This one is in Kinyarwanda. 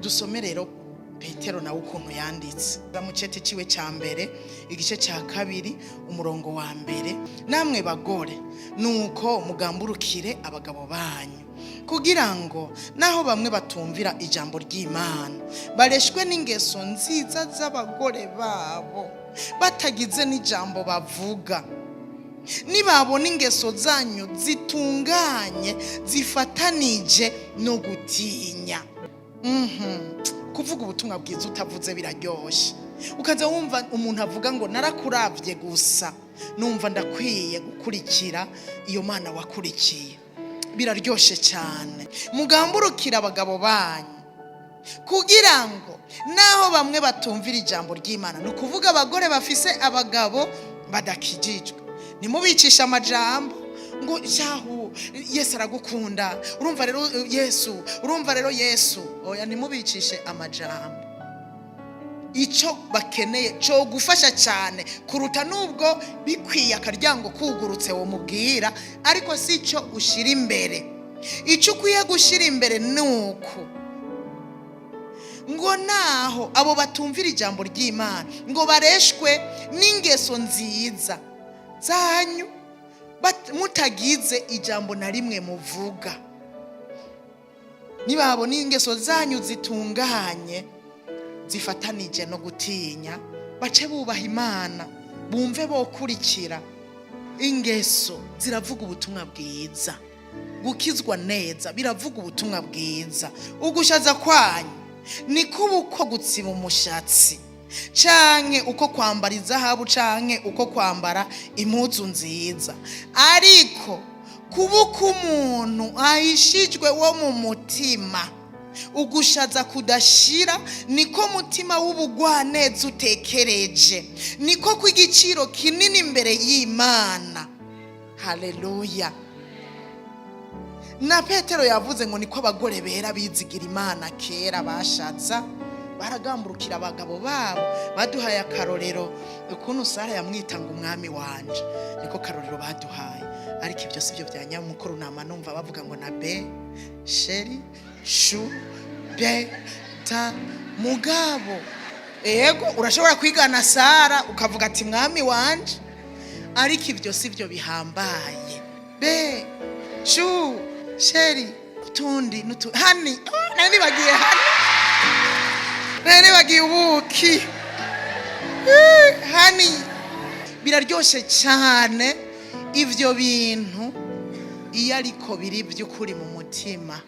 dusome rero Petero nawe ukuntu yanditse mu cete ciwe ca mbere igice ca kabiri umurongo wa mbere. Namwe bagore nuko mugamburukire abagabo banyu kugira ngo naho bamwe batumvira ijambo ry'Imana bareshwe n'ingeso nziza z'abagore babo batagize n'ijambo bavuga, nibabona ingeso zanyu zitunganye zifatanije no gutinya. Kuvuga ubutumwa bwiza utavuze biraryoshe. Ukaza wumva umuntu avuga ngo narakuravye gusa numva ndakwiye gukurikira iyo Mana wakurikiye, biraryoshe cyane. Mugamburukira abagabo banyu kugira ngo naho bamwe batumvira ijambo ry'Imana, no kuvuga abagore bafise abagabo badakijijwe, nimubicisha amajambo ngo cyahu Yesu aragukunda, urumva rero Yesu, oya nimubicishe amajambo. Ico bakeneye cyo gufasha cyane kuruta nubwo bikwiye akaryango kugurutse wo mubwira, ariko si cyo ushira imbere. Ico ukwiye gushira imbere nuko ngo naho abo batumvira ijambo ry'Imana ngo bareshwe n'ingeso nziza zanyu mutagize ijambo na rimwe muvuga. Nibabona ingeso zanyu zitunganye zifatanije no gutinya, bace bubaha Imana, bumve bokurikira. Ingeso ziravuga ubutumwa bwiza, gukizwa neza biravuga ubutumwa bwiza. Ugushaza kwanyu niko uko gutsiba umushatsi canke uko kwambara izahabu canke uko kwambara impuzu nziza, ariko kubuka umuntu ahishijwe wo mu mutima. Ugushaza kudashira niko mutima w'ubugwaneza utekereje, niko kw'igiciro kinini imbere y'Imana. Haleluya. Na Petero yavuze ngo niko abagore bera bizigira Imana kera bashatsa baragamburukira abagabo babo. Baduhaye akarorero ukuntu Sara yamwita ngo umwami wanje, niko karorero baduhaye. Ariko ibyo sivyo byanya mukuru nama numva bavuga ngo na be sheri shu be ta mugabo. Ego urashobora kwigana Sara ukavuga ati mwami wanje, ariko ibyo sivyo bihambaye. Be shu sheri tundi hani nani bagiye hani nani bagiye ubuki hani. Biraryoshe cyane ivyo bintu iyo ariko biri by'ukuri mu mutima.